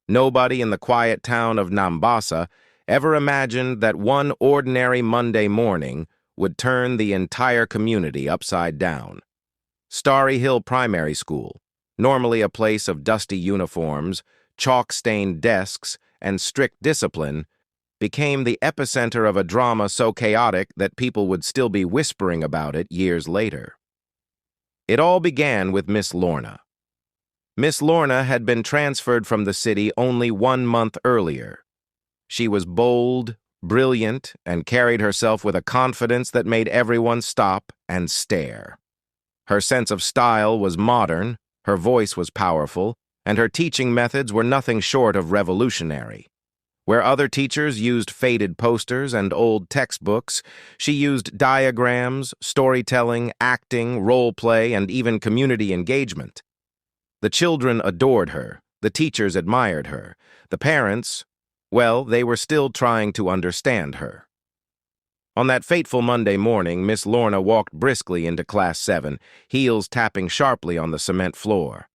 Nobody in the quiet town of Nambasa ever imagined that one ordinary Monday morning would turn the entire community upside down. Starry Hill Primary School, normally a place of dusty uniforms, chalk-stained desks, and strict discipline, became the epicenter of a drama so chaotic that people would still be whispering about it years later. It all began with Miss Lorna. Miss Lorna had been transferred from the city only 1 month earlier. She was bold, brilliant, and carried herself with a confidence that made everyone stop and stare. Her sense of style was modern, her voice was powerful, and her teaching methods were nothing short of revolutionary. Where other teachers used faded posters and old textbooks, she used diagrams, storytelling, acting, role play, and even community engagement. The children adored her, the teachers admired her, the parents, well, they were still trying to understand her. On that fateful Monday morning, Miss Lorna walked briskly into Class 7, heels tapping sharply on the cement floor.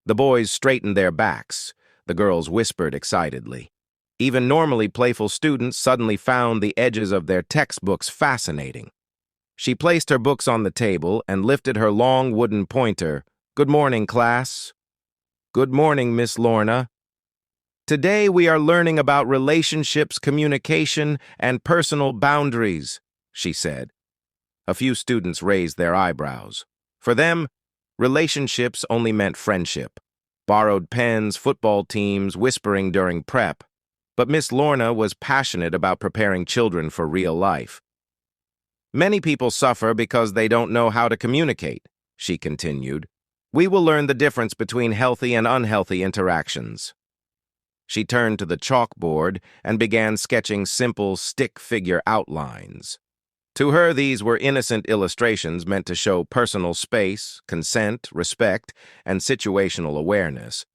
The boys straightened their backs. The girls whispered excitedly. Even normally playful students suddenly found the edges of their textbooks fascinating. She placed her books on the table and lifted her long wooden pointer. "Good morning, class." "Good morning, Miss Lorna. Today we are learning about relationships, communication, and personal boundaries," she said. A few students raised their eyebrows. For them, relationships only meant friendship. Borrowed pens, football teams, whispering during prep. But Miss Lorna was passionate about preparing children for real life. "Many people suffer because they don't know how to communicate," she continued. "We will learn the difference between healthy and unhealthy interactions." She turned to the chalkboard and began sketching simple stick-figure outlines. To her, these were innocent illustrations meant to show personal space, consent, respect, and situational awareness.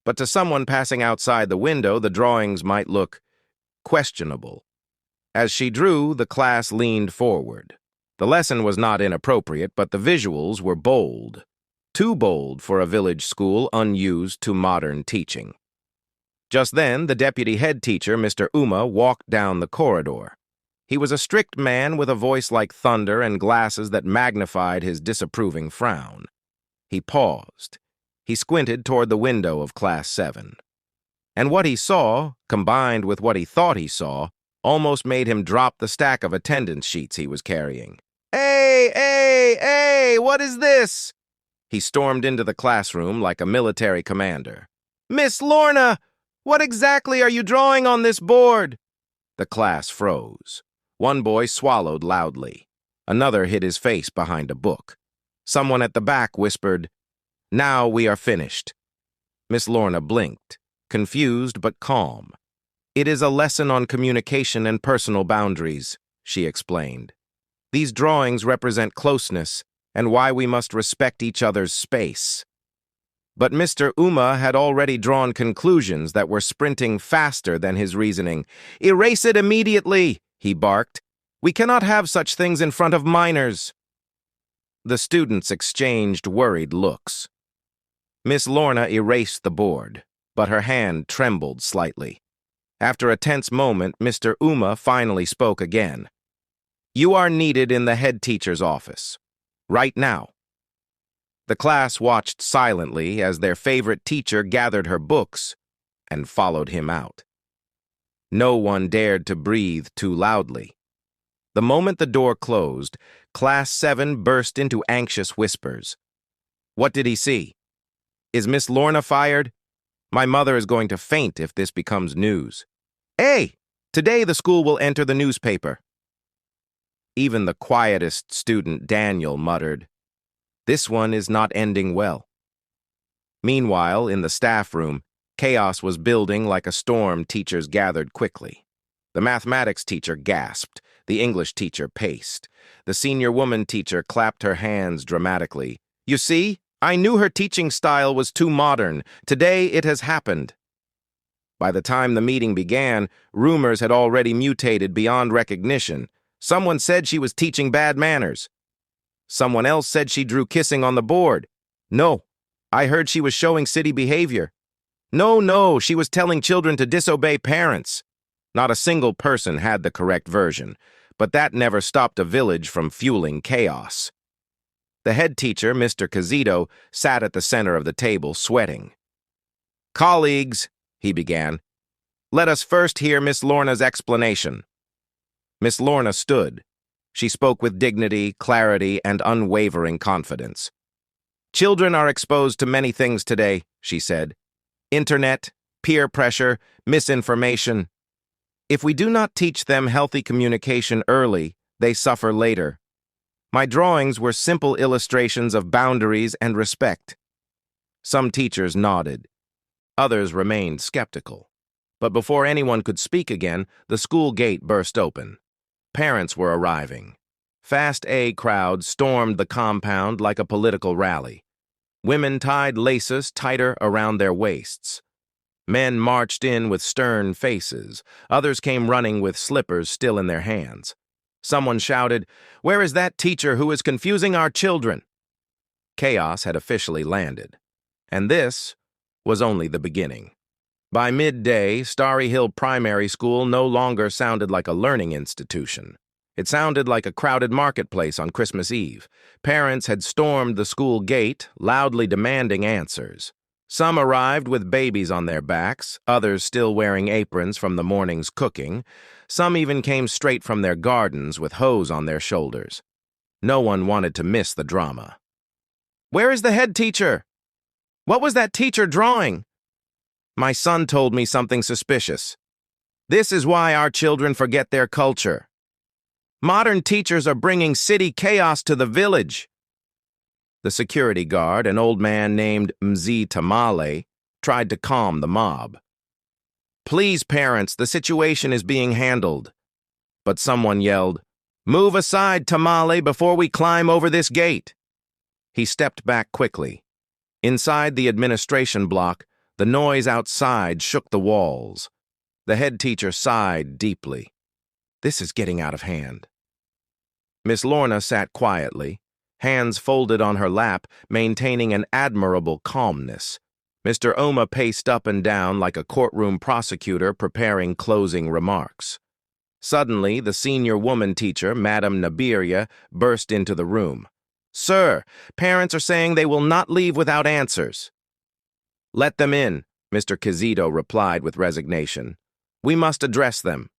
But to someone passing outside the window, the drawings might look questionable. As she drew, the class leaned forward. The lesson was not inappropriate, but the visuals were bold. Too bold for a village school unused to modern teaching. Just then, the deputy head teacher, Mr. Uma, walked down the corridor. He was a strict man with a voice like thunder and glasses that magnified his disapproving frown. He paused. He squinted toward the window of Class 7. And what he saw, combined with what he thought he saw, almost made him drop the stack of attendance sheets he was carrying. Hey, what is this?" He stormed into the classroom like a military commander. "Miss Lorna! What exactly are you drawing on this board?" The class froze. One boy swallowed loudly. Another hid his face behind a book. Someone at the back whispered, "Now we are finished." Miss Lorna blinked, confused but calm. "It is a lesson on communication and personal boundaries," she explained. "These drawings represent closeness and why we must respect each other's space." But Mr. Uma had already drawn conclusions that were sprinting faster than his reasoning. "Erase it immediately," he barked. "We cannot have such things in front of minors." The students exchanged worried looks. Miss Lorna erased the board, but her hand trembled slightly. After a tense moment, Mr. Uma finally spoke again. "You are needed in the head teacher's office. Right now." The class watched silently as their favorite teacher gathered her books and followed him out. No one dared to breathe too loudly. The moment the door closed, Class 7 burst into anxious whispers. "What did he see? Is Miss Lorna fired? My mother is going to faint if this becomes news. Hey, today the school will enter the newspaper." Even the quietest student, Daniel, muttered, "This one is not ending well." Meanwhile, in the staff room, chaos was building like a storm. Teachers gathered quickly. The mathematics teacher gasped. The English teacher paced. The senior woman teacher clapped her hands dramatically. "You see, I knew her teaching style was too modern. Today it has happened." By the time the meeting began, rumors had already mutated beyond recognition. Someone said she was teaching bad manners. Someone else said she drew kissing on the board. No, I heard she was showing city behavior. No, she was telling children to disobey parents. Not a single person had the correct version, but that never stopped a village from fueling chaos. The head teacher, Mr. Cazito, sat at the center of the table, sweating. "Colleagues," he began, "let us first hear Miss Lorna's explanation." Miss Lorna stood. She spoke with dignity, clarity, and unwavering confidence. "Children are exposed to many things today," she said. "Internet, peer pressure, misinformation. If we do not teach them healthy communication early, they suffer later. My drawings were simple illustrations of boundaries and respect." Some teachers nodded. Others remained skeptical. But before anyone could speak again, the school gate burst open. Parents were arriving. Fast A crowds stormed the compound like a political rally. Women tied laces tighter around their waists. Men marched in with stern faces. Others came running with slippers still in their hands. Someone shouted, "Where is that teacher who is confusing our children?" Chaos had officially landed. And this was only the beginning. By midday, Starry Hill Primary School no longer sounded like a learning institution. It sounded like a crowded marketplace on Christmas Eve. Parents had stormed the school gate, loudly demanding answers. Some arrived with babies on their backs, others still wearing aprons from the morning's cooking. Some even came straight from their gardens with hoes on their shoulders. No one wanted to miss the drama. "Where is the head teacher? What was that teacher drawing? My son told me something suspicious. This is why our children forget their culture. Modern teachers are bringing city chaos to the village." The security guard, an old man named Mzee Tamale, tried to calm the mob. "Please, parents, the situation is being handled." But someone yelled, "Move aside, Tamale, before we climb over this gate." He stepped back quickly. Inside the administration block, the noise outside shook the walls. The head teacher sighed deeply. This is getting out of hand. Miss Lorna sat quietly, hands folded on her lap, maintaining an admirable calmness. Mr. Oma paced up and down like a courtroom prosecutor preparing closing remarks. Suddenly, the senior woman teacher, Madam Nabiria, burst into the room. "Sir, parents are saying they will not leave without answers." "Let them in," Mr. Cazito replied with resignation. "We must address them."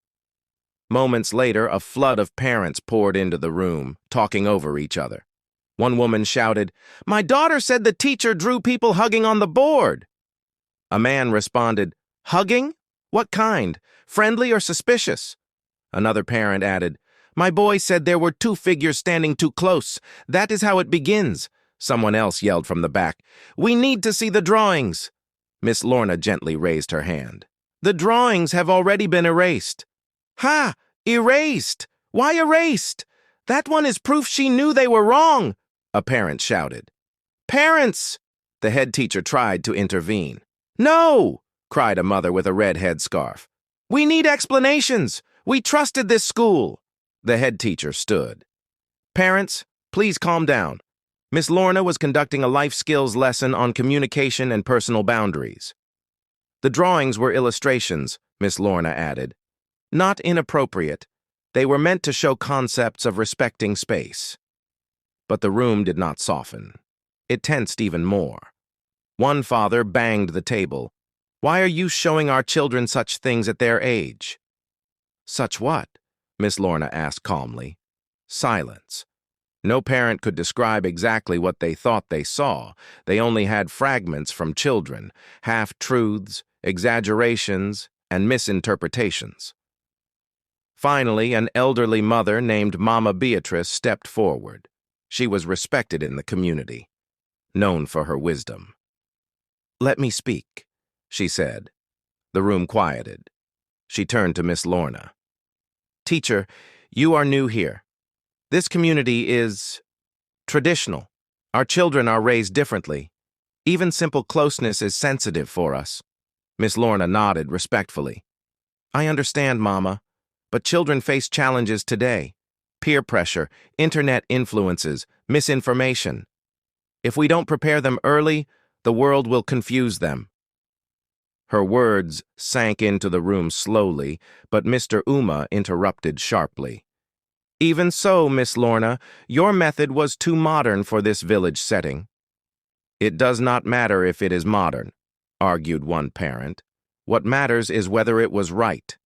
Moments later, a flood of parents poured into the room, talking over each other. One woman shouted, "My daughter said the teacher drew people hugging on the board." A man responded, "Hugging? What kind? Friendly or suspicious?" Another parent added, "My boy said there were two figures standing too close. That is how it begins." Someone else yelled from the back, "We need to see the drawings." Miss Lorna gently raised her hand. "The drawings have already been erased." "Ha! Erased! Why erased? That one is proof she knew they were wrong," a parent shouted. "Parents!" The head teacher tried to intervene. "No!" cried a mother with a red headscarf. "We need explanations. We trusted this school." The head teacher stood. "Parents, please calm down. Miss Lorna was conducting a life skills lesson on communication and personal boundaries." "The drawings were illustrations," Miss Lorna added. "Not inappropriate. They were meant to show concepts of respecting space." But the room did not soften. It tensed even more. One father banged the table. "Why are you showing our children such things at their age?" "Such what?" Miss Lorna asked calmly. Silence. No parent could describe exactly what they thought they saw. They only had fragments from children, half-truths, exaggerations, and misinterpretations. Finally, an elderly mother named Mama Beatrice stepped forward. She was respected in the community, known for her wisdom. "Let me speak," she said. The room quieted. She turned to Miss Lorna. "Teacher, you are new here. This community is traditional. Our children are raised differently. Even simple closeness is sensitive for us." Miss Lorna nodded respectfully. "I understand, Mama, but children face challenges today. Peer pressure, internet influences, misinformation. If we don't prepare them early, the world will confuse them." Her words sank into the room slowly, but Mr. Uma interrupted sharply. Even so, Miss Lorna, your method was too modern for this village setting. It does not matter if it is modern, argued one parent. What matters is whether it was right.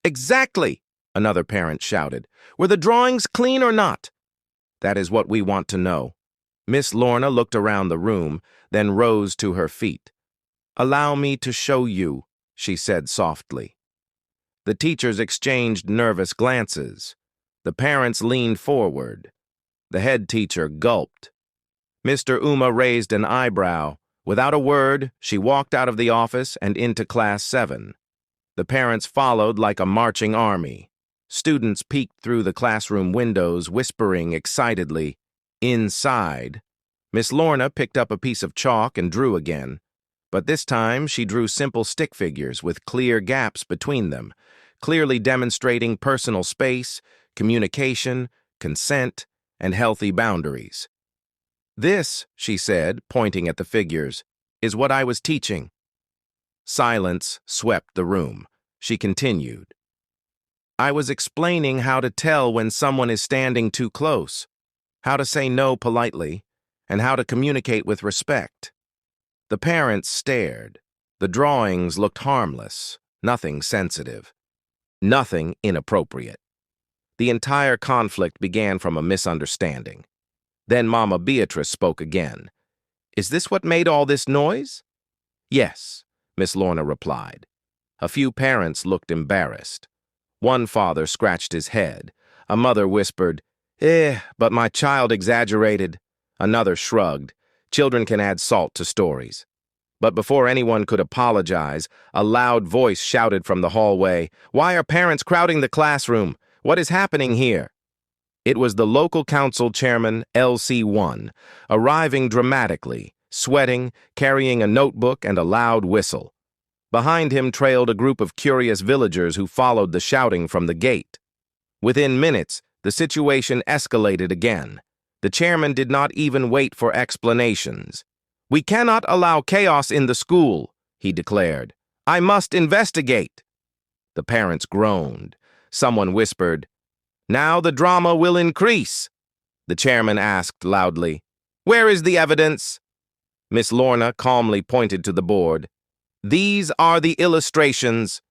Exactly, another parent shouted. Were the drawings clean or not? That is what we want to know. Miss Lorna looked around the room, then rose to her feet. Allow me to show you, she said softly. The teachers exchanged nervous glances. The parents leaned forward. The head teacher gulped. Mr. Uma raised an eyebrow. Without a word, she walked out of the office and into Class 7. The parents followed like a marching army. Students peeked through the classroom windows, whispering excitedly. Inside, Miss Lorna picked up a piece of chalk and drew again. But this time, she drew simple stick figures with clear gaps between them, clearly demonstrating personal space, communication, consent, and healthy boundaries. This, she said, pointing at the figures, is what I was teaching. Silence swept the room. She continued. I was explaining how to tell when someone is standing too close, how to say no politely, and how to communicate with respect. The parents stared. The drawings looked harmless, nothing sensitive, nothing inappropriate. The entire conflict began from a misunderstanding. Then Mama Beatrice spoke again. Is this what made all this noise? Yes, Miss Lorna replied. A few parents looked embarrassed. One father scratched his head. A mother whispered, but my child exaggerated. Another shrugged. Children can add salt to stories. But before anyone could apologize, a loud voice shouted from the hallway, Why are parents crowding the classroom? What is happening here? It was the local council chairman, LC1, arriving dramatically, sweating, carrying a notebook and a loud whistle. Behind him trailed a group of curious villagers who followed the shouting from the gate. Within minutes, the situation escalated again. The chairman did not even wait for explanations. We cannot allow chaos in the school, he declared. I must investigate. The parents groaned. Someone whispered, Now the drama will increase. The chairman asked loudly, Where is the evidence? Miss Lorna calmly pointed to the board. These are the illustrations.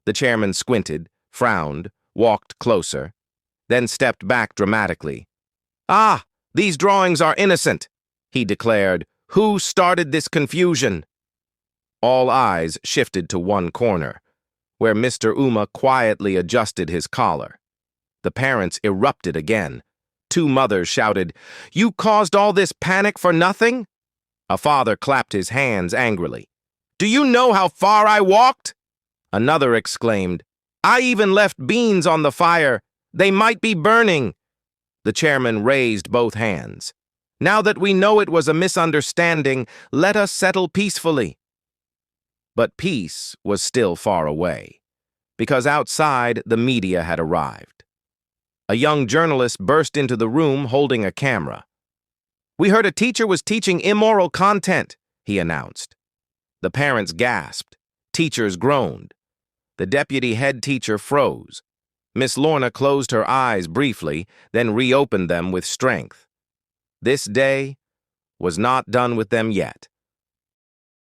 The chairman squinted, frowned, walked closer, then stepped back dramatically. Ah, these drawings are innocent, he declared. Who started this confusion? All eyes shifted to one corner, where Mr. Uma quietly adjusted his collar. The parents erupted again. Two mothers shouted, You caused all this panic for nothing? A father clapped his hands angrily. Do you know how far I walked? Another exclaimed, I even left beans on the fire. They might be burning. The chairman raised both hands. Now that we know it was a misunderstanding, let us settle peacefully. But peace was still far away, because outside the media had arrived. A young journalist burst into the room holding a camera. We heard a teacher was teaching immoral content, he announced. The parents gasped. Teachers groaned. The deputy head teacher froze. Miss Lorna closed her eyes briefly, then reopened them with strength. This day was not done with them yet.